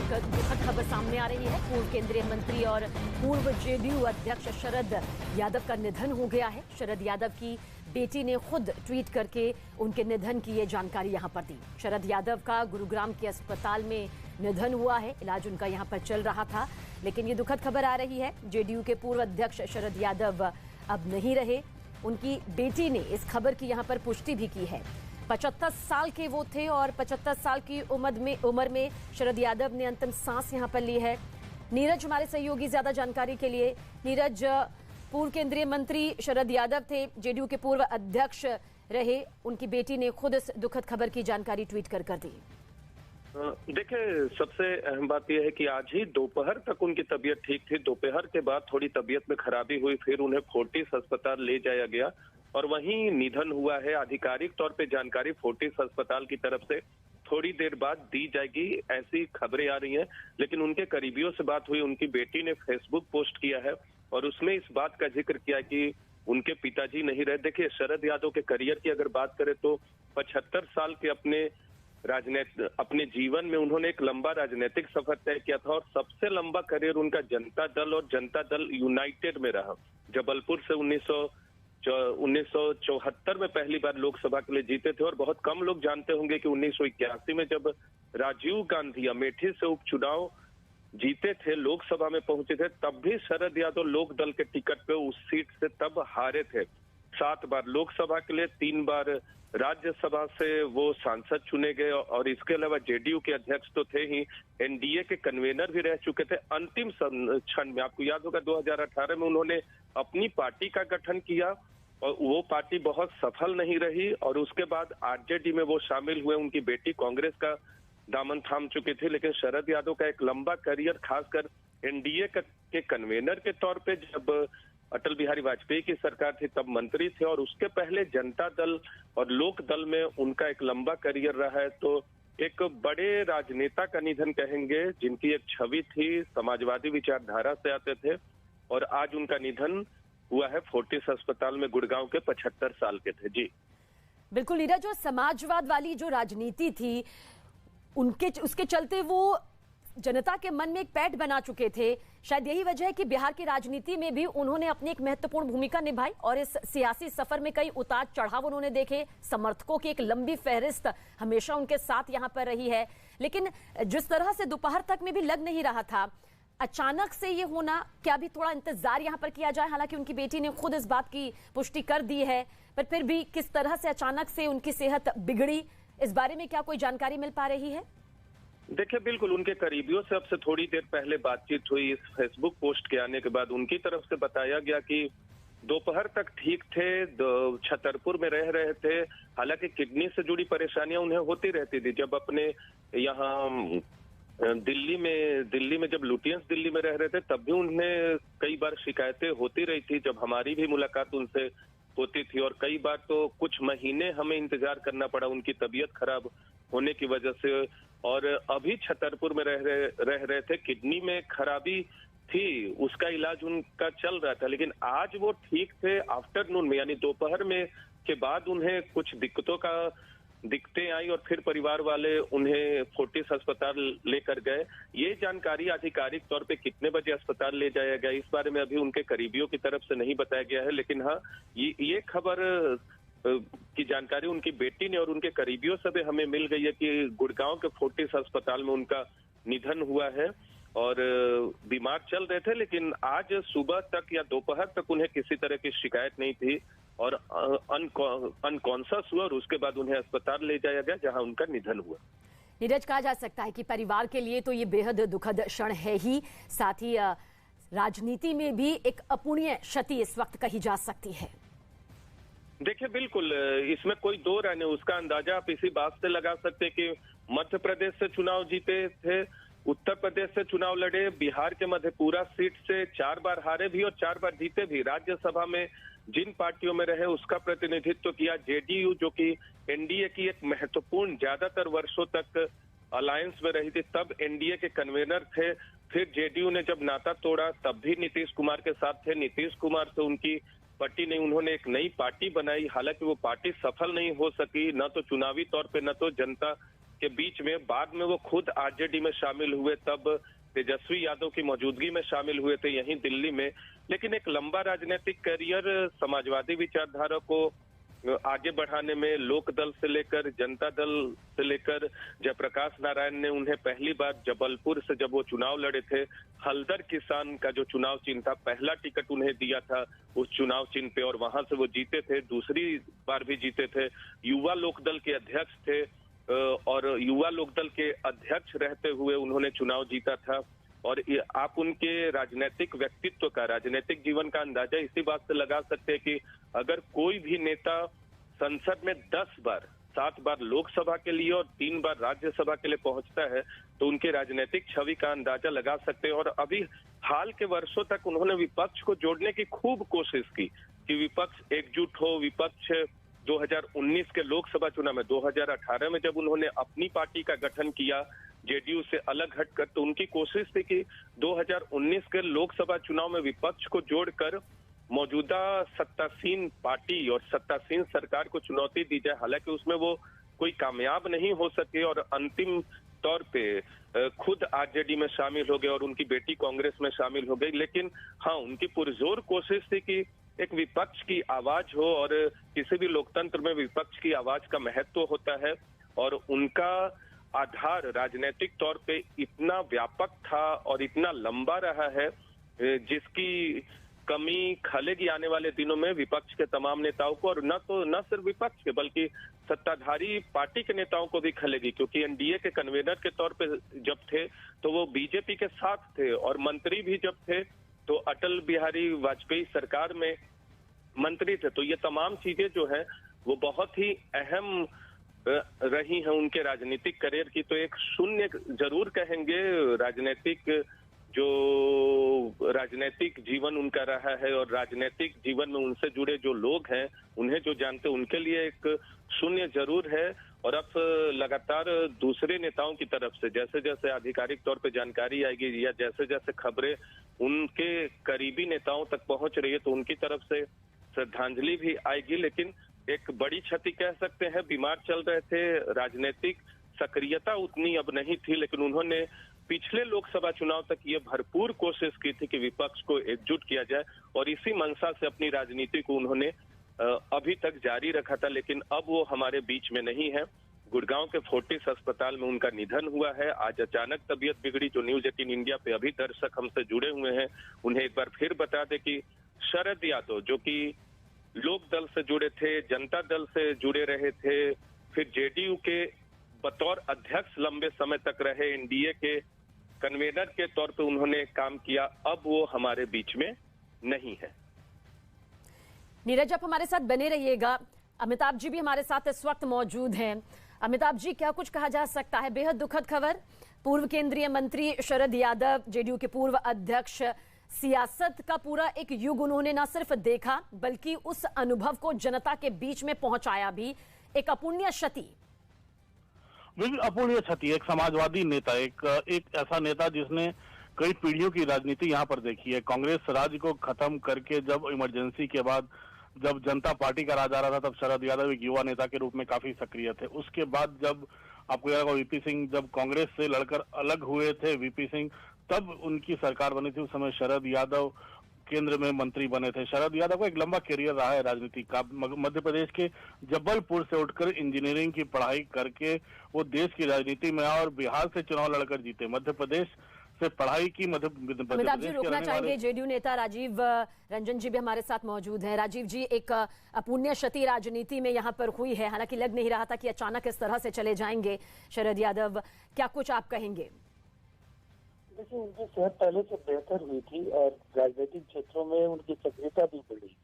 दुखद खबर सामने आ रही है। पूर्व केंद्रीय मंत्री और पूर्व जेडीयू अध्यक्ष शरद यादव का निधन हो गया है। शरद यादव की बेटी ने खुद ट्वीट करके उनके निधन की ये जानकारी यहां पर दी। शरद यादव का गुरुग्राम के अस्पताल में निधन हुआ है। इलाज उनका यहां पर चल रहा था, लेकिन ये दुखद खबर आ रही है। जेडीयू के पूर्व अध्यक्ष शरद यादव अब नहीं रहे। उनकी बेटी ने इस खबर की यहां पर पुष्टि भी की है। 75 साल के वो थे और 75 साल की उम्र में शरद यादव ने अंतिम सांस यहां पर ली है। नीरज हमारे सहयोगी ज्यादा जानकारी के लिए। नीरज, पूर्व केंद्रीय मंत्री शरद यादव थे, जेडीयू के पूर्व अध्यक्ष रहे। उनकी बेटी ने खुद इस दुखद खबर की जानकारी ट्वीट कर दी। देखिए, सबसे अहम बात यह है कि आज ही दोपहर तक उनकी तबीयत ठीक थी। दोपहर के बाद थोड़ी तबीयत में खराबी हुई, फिर उन्हें फोर्टिस अस्पताल ले जाया गया और वहीं निधन हुआ है। आधिकारिक तौर पे जानकारी फोर्टिस अस्पताल की तरफ से थोड़ी देर बाद दी जाएगी, ऐसी खबरें आ रही हैं। लेकिन उनके करीबियों से बात हुई, उनकी बेटी ने फेसबुक पोस्ट किया है और उसमें इस बात का जिक्र किया कि उनके पिताजी नहीं रहे। देखिए, शरद यादव के करियर की अगर बात करें तो 75 साल के अपने जीवन में उन्होंने एक लंबा राजनीतिक सफर तय किया था और सबसे लंबा करियर उनका जनता दल और जनता दल यूनाइटेड में रहा। जबलपुर से 1974 में पहली बार लोकसभा के लिए जीते थे और बहुत कम लोग जानते होंगे कि 1981 में जब राजीव गांधी अमेठी से उपचुनाव जीते थे, लोकसभा में पहुंचे थे, तब भी शरद यादव लोक दल के टिकट पे उस सीट से तब हारे थे। 7 बार लोकसभा के लिए, 3 बार राज्यसभा से वो सांसद चुने गए और इसके अलावा जेडीयू के अध्यक्ष तो थे ही, एनडीए के कन्वेनर भी रह चुके थे। अंतिम क्षण में, आपको याद होगा 2018 में उन्होंने अपनी पार्टी का गठन किया और वो पार्टी बहुत सफल नहीं रही और उसके बाद आरजेडी में वो शामिल हुए। उनकी बेटी कांग्रेस का दामन थाम चुकी थी। लेकिन शरद यादव का एक लंबा करियर, खासकर एनडीए के कन्वेनर के तौर पे, जब अटल बिहारी वाजपेयी की सरकार थी तब मंत्री थे और उसके पहले जनता दल और लोक दल में उनका एक लंबा करियर रहा है। तो एक बड़े राजनेता का निधन कहेंगे, जिनकी एक छवि थी, समाजवादी विचारधारा से आते थे और आज उनका निधन हुआ है फोर्टिस अस्पताल में। गुड़गांव के 75 साल के थे। जी बिल्कुल नीरज, जो समाजवाद वाली जो राजनीति थी उसके चलते वो जनता के मन में एक पैठ बना चुके थे। शायद यही वजह है कि बिहार की राजनीति में भी उन्होंने अपनी एक महत्वपूर्ण भूमिका निभाई और इस सियासी सफर में कई उतार चढ़ाव उन्होंने देखे। समर्थकों की एक लंबी फहरिस्त हमेशा उनके साथ यहां पर रही है। लेकिन जिस तरह से दोपहर तक में भी लग नहीं रहा था, अचानक से ये होना, क्या भी थोड़ा इंतजार यहां पर किया जाए? हालांकि उनकी बेटी ने खुद इस बात की पुष्टि कर दी है, पर फिर भी किस तरह से अचानक से उनकी सेहत बिगड़ी, इस बारे में क्या कोई जानकारी मिल पा रही है? देखिए, बिल्कुल उनके करीबियों से अब से थोड़ी देर पहले बातचीत हुई। इस फेसबुक पोस्ट के आने के बाद उनकी तरफ से बताया गया कि दोपहर तक ठीक थे, छतरपुर में रह रहे थे। हालांकि किडनी से जुड़ी परेशानियां उन्हें होती रहती थी। जब अपने यहाँ दिल्ली में जब लुटियंस दिल्ली में रह रहे थे तब भी उन्हें कई बार शिकायतें होती रही थी। जब हमारी भी मुलाकात उनसे होती थी और कई बार तो कुछ महीने हमें इंतजार करना पड़ा उनकी तबीयत खराब होने की वजह से। और अभी छतरपुर में रह रहे थे, किडनी में खराबी थी, उसका इलाज उनका चल रहा था। लेकिन आज वो ठीक थे। आफ्टरनून में, यानी दोपहर में के बाद उन्हें कुछ दिक्कतें आई और फिर परिवार वाले उन्हें फोर्टिस अस्पताल लेकर गए। ये जानकारी आधिकारिक तौर पे कितने बजे अस्पताल ले जाया गया, इस बारे में अभी उनके करीबियों की तरफ से नहीं बताया गया है। लेकिन हाँ, ये खबर की जानकारी उनकी बेटी ने और उनके करीबियों से भी हमें मिल गई है कि गुड़गांव के फोर्टिस अस्पताल में उनका निधन हुआ है और बीमार चल रहे थे। लेकिन आज सुबह तक या दोपहर तक उन्हें किसी तरह की शिकायत नहीं थी और अनकॉन्शियस हुआ और उसके बाद उन्हें अस्पताल ले जाया गया, जहां उनका निधन हुआ। नीरज, कहा जा सकता है कि परिवार के लिए तो ये बेहद दुखद क्षण है ही, साथ ही राजनीति में भी एक अपूर्णीय क्षति इस वक्त कही जा सकती है। देखिए, बिल्कुल इसमें कोई दो राय नहीं। उसका अंदाजा आप इसी बात से लगा सकते कि मध्य प्रदेश से चुनाव जीते थे, उत्तर प्रदेश से चुनाव लड़े, बिहार के मधेपुरा सीट से 4 बार हारे भी और 4 बार जीते भी। राज्यसभा में जिन पार्टियों में रहे उसका प्रतिनिधित्व किया जेडीयू, जो कि एनडीए की एक महत्वपूर्ण, ज्यादातर वर्षों तक अलायंस में रही थी, तब एनडीए के कन्वेनर थे। फिर जेडीयू ने जब नाता तोड़ा तब भी नीतीश कुमार के साथ थे। नीतीश कुमार से उनकी पट्टी नहीं, उन्होंने एक नई पार्टी बनाई। हालांकि वो पार्टी सफल नहीं हो सकी, न तो चुनावी तौर पे न तो जनता के बीच में बाद में वो खुद आरजेडी में शामिल हुए, तब तेजस्वी यादव की मौजूदगी में शामिल हुए थे यहीं दिल्ली में। लेकिन एक लंबा राजनीतिक करियर समाजवादी विचारधारा को आगे बढ़ाने में लोक दल से लेकर जनता दल से लेकर जयप्रकाश नारायण ने उन्हें पहली बार जबलपुर से जब वो चुनाव लड़े थे, हल्दर किसान का जो चुनाव चिन्ह था, पहला टिकट उन्हें दिया था उस चुनाव चिन्ह पे और वहां से वो जीते थे, दूसरी बार भी जीते थे। युवा लोकदल के अध्यक्ष थे और युवा लोकदल के अध्यक्ष रहते हुए उन्होंने चुनाव जीता था। और आप उनके राजनीतिक व्यक्तित्व का, राजनीतिक जीवन का अंदाजा इसी बात से लगा सकते हैं कि अगर कोई भी नेता संसद में 10 बार, 7 बार लोकसभा के लिए और 3 बार राज्यसभा के लिए पहुंचता है तो उनके राजनीतिक छवि का अंदाजा लगा सकते हैं। और अभी हाल के वर्षों तक उन्होंने विपक्ष को जोड़ने की खूब कोशिश की कि विपक्ष एकजुट हो। विपक्ष 2019 के लोकसभा चुनाव में, 2018 में जब उन्होंने अपनी पार्टी का गठन किया जेडीयू से अलग हटकर, तो उनकी कोशिश थी कि 2019 के लोकसभा चुनाव में विपक्ष को जोड़कर मौजूदा सत्तासीन पार्टी और सत्तासीन सरकार को चुनौती दी जाए। हालांकि उसमें वो कोई कामयाब नहीं हो सके और अंतिम तौर पे खुद आरजेडी में शामिल हो गए और उनकी बेटी कांग्रेस में शामिल हो गई। लेकिन हाँ, उनकी पुरजोर कोशिश थी कि एक विपक्ष की आवाज हो और किसी भी लोकतंत्र में विपक्ष की आवाज का महत्व होता है। और उनका आधार राजनीतिक तौर पे इतना व्यापक था और इतना लंबा रहा है जिसकी कमी खलेगी आने वाले दिनों में विपक्ष के तमाम नेताओं को, और न सिर्फ विपक्ष के बल्कि सत्ताधारी पार्टी के नेताओं को भी खलेगी। क्योंकि एनडीए के कन्वीनर के तौर पे जब थे तो वो बीजेपी के साथ थे और मंत्री भी जब थे तो अटल बिहारी वाजपेयी सरकार में मंत्री थे। तो ये तमाम चीजें जो है वो बहुत ही अहम रही हैं उनके राजनीतिक करियर की। तो एक शून्य जरूर कहेंगे राजनीतिक जीवन उनका रहा है और राजनीतिक जीवन में उनसे जुड़े जो लोग हैं, उन्हें जो जानते, उनके लिए एक शून्य जरूर है। और अब लगातार दूसरे नेताओं की तरफ से जैसे जैसे आधिकारिक तौर पे जानकारी आएगी या जैसे जैसे खबरें उनके करीबी नेताओं तक पहुंच रही है तो उनकी तरफ से श्रद्धांजलि भी आएगी। लेकिन एक बड़ी क्षति कह सकते हैं, बीमार चल रहे थे, राजनीतिक सक्रियता उतनी अब नहीं थी, लेकिन उन्होंने पिछले लोकसभा चुनाव तक ये भरपूर कोशिश की थी कि विपक्ष को एकजुट किया जाए और इसी मंशा से अपनी राजनीति को उन्होंने अभी तक जारी रखा था। लेकिन अब वो हमारे बीच में नहीं है। गुड़गांव के फोर्टिस अस्पताल में उनका निधन हुआ है। आज अचानक तबीयत बिगड़ी। जो न्यूज 18 इंडिया पे अभी दर्शक हमसे जुड़े हुए हैं उन्हें एक बार फिर बता दें कि शरद यादव जो कि लोक दल से जुड़े थे, जनता दल से जुड़े रहे थे, फिर जेडीयू के बतौर अध्यक्ष लंबे समय तक रहे, एनडीए के कन्वीनर के तौर पे उन्होंने काम किया, अब वो हमारे बीच में नहीं है। नीरज, आप हमारे साथ बने रहिएगा। अमिताभ जी भी हमारे साथ इस वक्त मौजूद हैं। अमिताभ जी, क्या कुछ कहा जा सकता है? बेहद दुखद खबर। पूर्व केंद्रीय मंत्री शरद यादव, जेडीयू के पूर्व अध्यक्ष, सियासत का पूरा एक युग उन्होंने न सिर्फ देखा बल्कि उस अनुभव को जनता के बीच में पहुंचाया भी। एक अपूर्णीय क्षति। बिल्कुल अपूर्णीय क्षति। एक समाजवादी नेता, एक ऐसा नेता जिसने कई पीढ़ियों की राजनीति यहाँ पर देखी है। कांग्रेस राज को खत्म करके जब इमरजेंसी के बाद जब जनता पार्टी का राज आ रहा था तब शरद यादव एक युवा नेता के रूप में काफी सक्रिय थे। उसके बाद जब आपको याद होगा वीपी सिंह जब कांग्रेस से लड़कर अलग हुए थे, वीपी सिंह, तब उनकी सरकार बनी थी। उस समय शरद यादव केंद्र में मंत्री बने थे। शरद यादव का एक लंबा करियर रहा है राजनीति का। मध्य प्रदेश के जबलपुर से उठकर इंजीनियरिंग की पढ़ाई करके वो देश की राजनीति में आए और बिहार से चुनाव लड़कर जीते। मध्य प्रदेश से पढ़ाई की। अमिताभ जी, रोकना चाहेंगे, जेडीयू नेता राजीव रंजन जी भी हमारे साथ मौजूद हैं। राजीव जी, एक अपूर्णीय क्षति राजनीति में यहाँ पर हुई है। हालांकि लग नहीं रहा था कि अचानक इस तरह से चले जाएंगे शरद यादव। क्या कुछ आप कहेंगे? देखिए, उनकी सेहत पहले से बेहतर हुई थी और राजनीतिक क्षेत्रों में उनकी सक्रियता भी बढ़ी थी,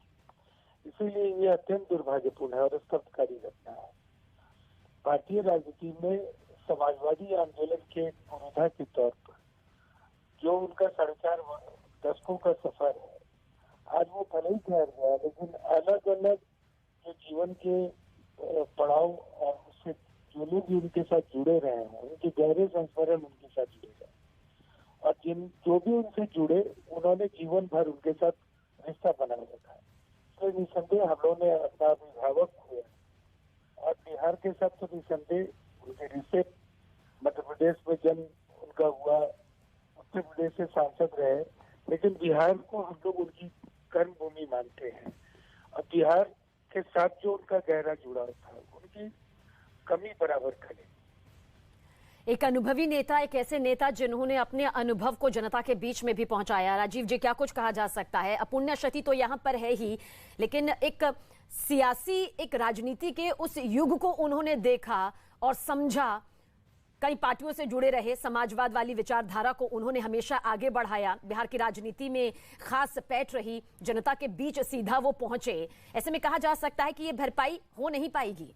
इसीलिए ये अत्यंत दुर्भाग्यपूर्ण है और स्तब्धकारी घटना है। भारतीय राजनीति में समाजवादी आंदोलन के पुरोधा के तौर पर जो उनका 4.5 दशकों का सफर है, आज वो भले ही ठहर गया, लेकिन अलग अलग जो जीवन के पड़ाव और उससे जो लोग भी उनके साथ जुड़े रहे हैं, उनके गहरे संस्मरण उनके साथ जुड़े रहे और जो भी उनसे जुड़े उन्होंने जीवन भर उनके साथ रिश्ता बनाए रखा है। तो निसंदेह हम लोगों ने अपना अभिभावक हुए और बिहार के साथ तो निसंदेह उनके रिश्ते लेकिन बिहार को हम लोग उनकी कर्म भूमि मानते हैं। अब बिहार के साथ जो उनका गहरा जुड़ाव था, उनकी कमी बराबर खले। एक अनुभवी नेता, एक ऐसे नेता जिन्होंने अपने अनुभव को जनता के बीच में भी पहुंचाया। राजीव जी, क्या कुछ कहा जा सकता है? अपुण्यक्षति तो यहाँ पर है ही, लेकिन एक सियासी, एक राजनीति के उस युग को उन्होंने देखा और समझा। कई पार्टियों से जुड़े रहे, समाजवाद वाली विचारधारा को उन्होंने हमेशा आगे बढ़ाया। बिहार की राजनीति में खास पैठ रही, जनता के बीच सीधा वो पहुंचे। ऐसे में कहा जा सकता है कि ये भरपाई हो नहीं पाएगी।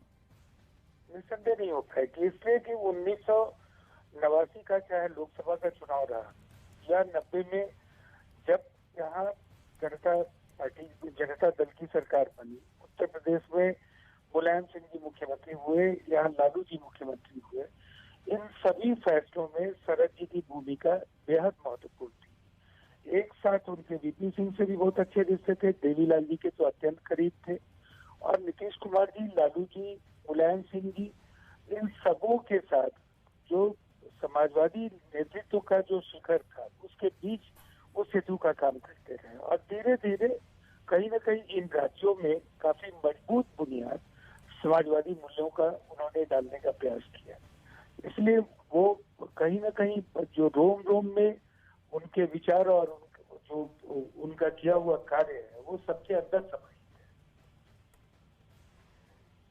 निसंदेह नहीं हो पाएगी, इसलिए कि 1989 का चाहे लोकसभा का चुनाव रहा या 90 में जब यहाँ जनता दल की सरकार बनी, उत्तर प्रदेश में मुलायम सिंह जी मुख्यमंत्री हुए, यहाँ लालू जी मुख्यमंत्री हुए, इन सभी फैसलों में शरद जी की भूमिका बेहद महत्वपूर्ण थी। एक साथ उनके वीपी सिंह से भी बहुत अच्छे रिश्ते थे, देवीलाल जी के तो अत्यंत करीब थे, और नीतीश कुमार जी, लालू जी, मुलायम सिंह जी, इन सबों के साथ जो समाजवादी नेतृत्व का जो शिखर था, उसके बीच वो सेतु का काम करते रहे, और धीरे धीरे कहीं न कहीं इन राज्यों में काफी मजबूत बुनियाद समाजवादी मूल्यों का उन्होंने डालने का प्रयास किया। इसलिए वो कहीं न कहीं जो रोम रोम में उनके विचार और जो उनका किया हुआ कार्य है, वो सबके अंदर समाहित है।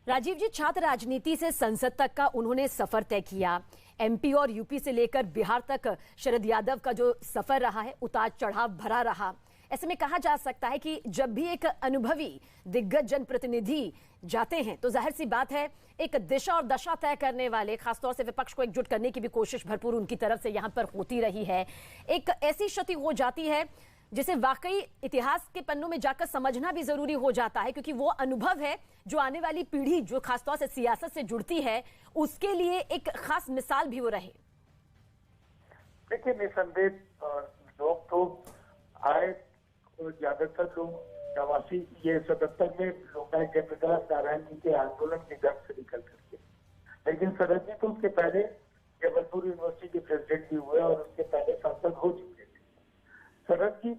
राजीव जी, छात्र राजनीति से संसद तक का उन्होंने सफर तय किया। एमपी और यूपी से लेकर बिहार तक शरद यादव का जो सफर रहा है, उतार चढ़ाव भरा रहा। ऐसे में कहा जा सकता है कि जब भी एक अनुभवी दिग्गज जनप्रतिनिधि जाते हैं तो जाहिर सी बात है एक दिशा और दशा तय करने वाले, खासतौर से विपक्ष को एकजुट करने की भी कोशिश भरपूर उनकी तरफ से यहां पर होती रही है। एक ऐसी क्षति हो जाती है जिसे वाकई इतिहास के पन्नों में जाकर समझना भी जरूरी हो जाता है, क्योंकि वो अनुभव है जो आने वाली पीढ़ी जो खासतौर से सियासत से जुड़ती है, उसके लिए एक खास मिसाल भी वो रहे। देखिए, निसंदेह लोग तो आए, ज्यादातर लोग 77 में लोकनायक जयप्रकाश नारायण जी के आंदोलन के दर्द से निकल करके, लेकिन शरद जी तो उसके पहले जबलपुर यूनिवर्सिटी के प्रेसिडेंट भी हुए और उसके पहले सांसद हो चुके थे। शरद जी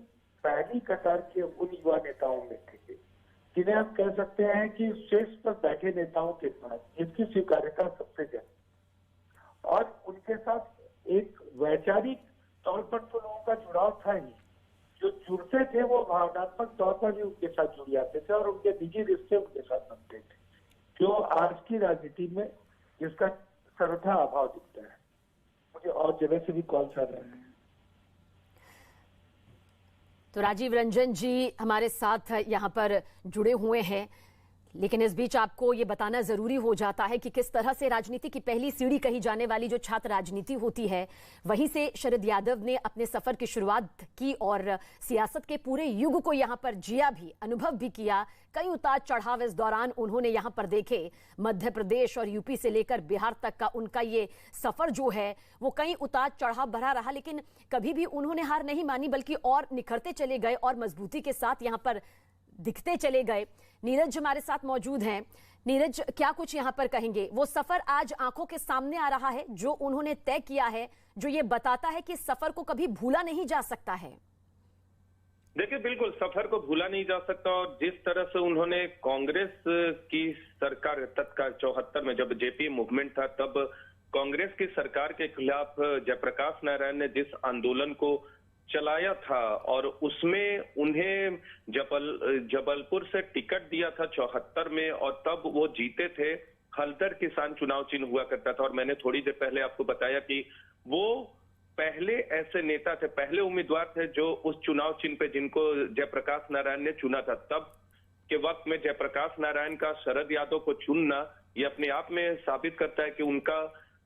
पहली कतार के उन युवा नेताओं में थे जिन्हें हम कह सकते हैं कि शीर्ष पर बैठे नेताओं के पास जिसकी स्वीकार्यता सबसे ज्यादा, और उनके साथ एक वैचारिक तौर पर तो लोगों का जुड़ाव था ही, जो जुड़ते थे वो भावनात्मक तौर पर भी उनके साथ जुड़ जाते थे और उनके निजी रिश्ते उनके साथ बनते थे, जो आज की राजनीति में जिसका सर्वथा अभाव दिखता है। मुझे और जगह से भी कॉल्स आ रहे हैं। तो राजीव रंजन जी हमारे साथ यहाँ पर जुड़े हुए हैं, लेकिन इस बीच आपको ये बताना जरूरी हो जाता है कि किस तरह से राजनीति की पहली सीढ़ी कही जाने वाली जो छात्र राजनीति होती है, वहीं से शरद यादव ने अपने सफर की शुरुआत की और सियासत के पूरे युग को यहाँ पर जिया भी, अनुभव भी किया। कई उतार चढ़ाव इस दौरान उन्होंने यहाँ पर देखे। मध्य प्रदेश और यूपी से लेकर बिहार तक का उनका ये सफर जो है वो कई उतार चढ़ाव भरा रहा, लेकिन कभी भी उन्होंने हार नहीं मानी, बल्कि और निखरते चले गए और मजबूती के साथ यहाँ पर दिखते चले गए। नीरज हमारे साथ मौजूद हैं। नीरज, क्या कुछ यहाँ पर कहेंगे? वो सफर आज आंखों के सामने आ रहा है जो उन्होंने तय किया है, जो ये बताता है कि इस सफर को कभी भूला नहीं जा सकता है। देखिए, बिल्कुल सफर को भूला नहीं जा सकता, और जिस तरह से उन्होंने कांग्रेस की सरकार तत्काल 74 में जब जेपी मूवमेंट था, तब कांग्रेस की सरकार के खिलाफ जयप्रकाश नारायण ने जिस आंदोलन को चलाया था और उसमें उन्हें जबलपुर से टिकट दिया था 74 में, और तब वो जीते थे। हल्दर किसान चुनाव चिन्ह हुआ करता था, और मैंने थोड़ी देर पहले आपको बताया कि वो पहले ऐसे नेता थे, पहले उम्मीदवार थे जो उस चुनाव चिन्ह पे जिनको जयप्रकाश नारायण ने चुना था। तब के वक्त में जयप्रकाश नारायण का शरद यादव को चुनना ये अपने आप में साबित करता है कि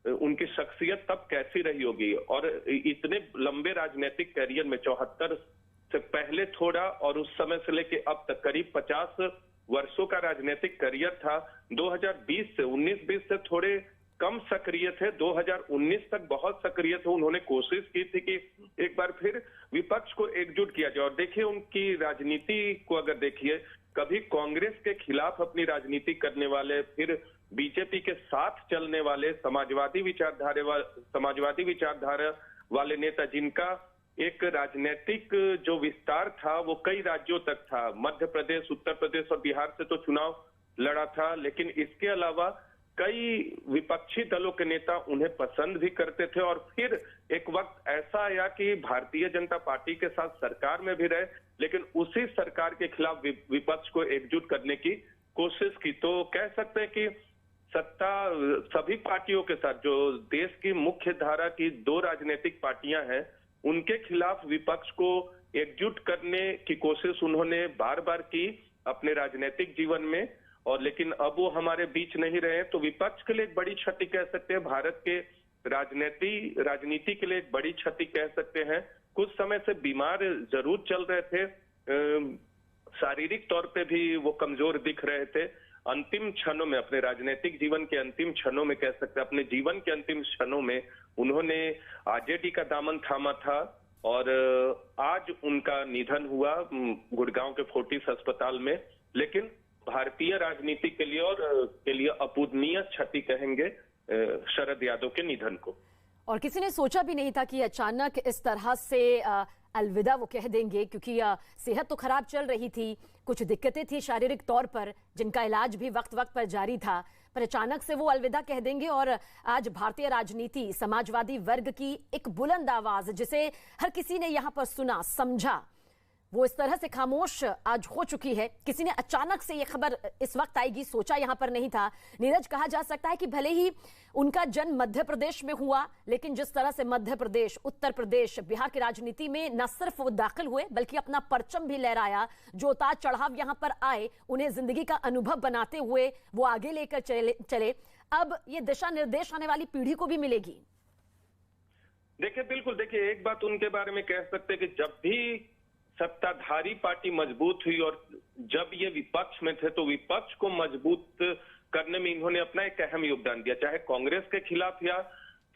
उनकी शख्सियत तब कैसी रही होगी। और इतने लंबे राजनीतिक करियर में 74 से पहले थोड़ा और उस समय से लेके अब तक करीब 50 वर्षों का राजनीतिक करियर था। 2020 से 19-20 से थोड़े कम सक्रिय थे, 2019 तक बहुत सक्रिय थे। उन्होंने कोशिश की थी कि एक बार फिर विपक्ष को एकजुट किया जाए। और देखिए, उनकी राजनीति को अगर देखिए, कभी कांग्रेस के खिलाफ अपनी राजनीति करने वाले, फिर बीजेपी के साथ चलने वाले समाजवादी विचारधारा वाले नेता, जिनका एक राजनीतिक जो विस्तार था वो कई राज्यों तक था। मध्य प्रदेश, उत्तर प्रदेश और बिहार से तो चुनाव लड़ा था, लेकिन इसके अलावा कई विपक्षी दलों के नेता उन्हें पसंद भी करते थे। और फिर एक वक्त ऐसा आया कि भारतीय जनता पार्टी के साथ सरकार में भी रहे, लेकिन उसी सरकार के खिलाफ विपक्ष को एकजुट करने की कोशिश की। तो कह सकते हैं कि सत्ता सभी पार्टियों के साथ, जो देश की मुख्य धारा की दो राजनीतिक पार्टियां हैं, उनके खिलाफ विपक्ष को एकजुट करने की कोशिश उन्होंने बार बार की अपने राजनीतिक जीवन में। और लेकिन अब वो हमारे बीच नहीं रहे, तो विपक्ष के लिए एक बड़ी क्षति कह सकते हैं, भारत के राजनीति के लिए एक बड़ी क्षति कह सकते हैं। कुछ समय से बीमार जरूर चल रहे थे, शारीरिक तौर पे भी वो कमजोर दिख रहे थे। अंतिम क्षणों में, अपने राजनीतिक जीवन के अंतिम क्षणों में कह सकते हैं, अपने जीवन के अंतिम क्षणों में उन्होंने आरजेडी का दामन थामा था और आज उनका निधन हुआ गुड़गांव के फोर्टिस अस्पताल में। लेकिन भारतीय राजनीति के लिए अपूरणीय क्षति कहेंगे शरद यादव के निधन को। और किसी ने सोचा भी नहीं था कि अचानक इस तरह से अलविदा वो कह देंगे, क्योंकि सेहत तो खराब चल रही थी, कुछ दिक्कतें थी शारीरिक तौर पर, जिनका इलाज भी वक्त वक्त पर जारी था, पर अचानक से वो अलविदा कह देंगे। और आज भारतीय राजनीति, समाजवादी वर्ग की एक बुलंद आवाज, जिसे हर किसी ने यहाँ पर सुना, समझा, वो इस तरह से खामोश आज हो चुकी है। किसी ने अचानक से ये खबर इस वक्त आएगी सोचा यहाँ पर नहीं था। नीरज, कहा जा सकता है कि भले ही उनका जन्म मध्य प्रदेश में हुआ, लेकिन जिस तरह से मध्य प्रदेश, उत्तर प्रदेश, बिहार की राजनीति में न सिर्फ वो दाखिल हुए बल्कि अपना परचम भी लहराया, जो उतार चढ़ाव यहाँ पर आए उन्हें जिंदगी का अनुभव बनाते हुए वो आगे लेकर चले। अब ये दिशा निर्देश आने वाली पीढ़ी को भी मिलेगी। देखिए, बिल्कुल, देखिए, एक बात उनके बारे में कह सकते हैं कि जब भी सत्ताधारी पार्टी मजबूत हुई और जब ये विपक्ष में थे, तो विपक्ष को मजबूत करने में इन्होंने अपना एक अहम योगदान दिया। चाहे कांग्रेस के खिलाफ या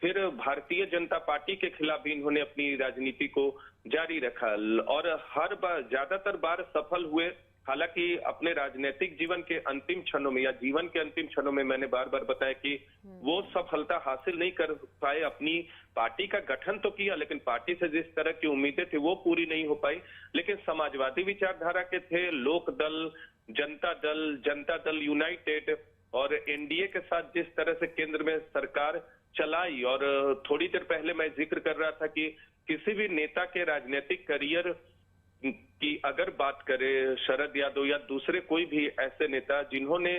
फिर भारतीय जनता पार्टी के खिलाफ भी इन्होंने अपनी राजनीति को जारी रखा और हर बार, ज्यादातर बार सफल हुए। हालांकि अपने राजनीतिक जीवन के अंतिम क्षणों में या जीवन के अंतिम क्षणों में मैंने बार बार बताया कि वो सफलता हासिल नहीं कर पाए। अपनी पार्टी का गठन तो किया, लेकिन पार्टी से जिस तरह की उम्मीदें थी वो पूरी नहीं हो पाई। लेकिन समाजवादी विचारधारा के थे, लोक दल, जनता दल यूनाइटेड और एनडीए के साथ जिस तरह से केंद्र में सरकार चलाई। और थोड़ी देर पहले मैं जिक्र कर रहा था कि किसी भी नेता के राजनीतिक करियर की अगर बात करें, शरद यादव या दूसरे कोई भी ऐसे नेता जिन्होंने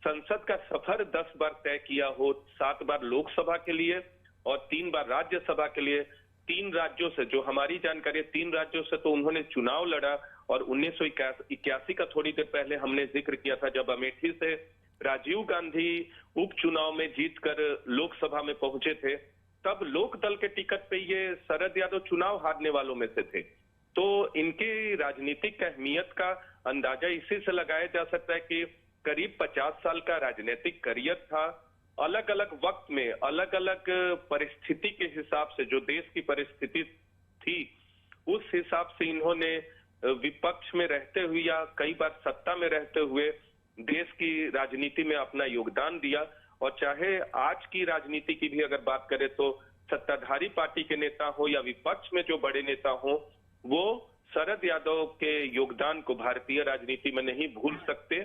संसद का सफर 10 बार तय किया हो, 7 बार लोकसभा के लिए और 3 बार राज्यसभा के लिए, 3 राज्यों से, जो हमारी जानकारी है 3 राज्यों से तो उन्होंने चुनाव लड़ा। और 1981 का थोड़ी देर पहले हमने जिक्र किया था, जब अमेठी से राजीव गांधी उपचुनाव में जीतकर लोकसभा में पहुंचे थे, तब लोक दल के टिकट पे ये शरद यादव चुनाव हारने वालों में से थे। तो इनकी राजनीतिक अहमियत का अंदाजा इसी से लगाया जा सकता है कि करीब 50 साल का राजनीतिक करियर था। अलग अलग वक्त में, अलग अलग परिस्थिति के हिसाब से, जो देश की परिस्थिति थी उस हिसाब से इन्होंने विपक्ष में रहते हुए या कई बार सत्ता में रहते हुए देश की राजनीति में अपना योगदान दिया। और चाहे आज की राजनीति की भी अगर बात करें तो सत्ताधारी पार्टी के नेता हो या विपक्ष में जो बड़े नेता हो, वो शरद यादव के योगदान को भारतीय राजनीति में नहीं भूल सकते।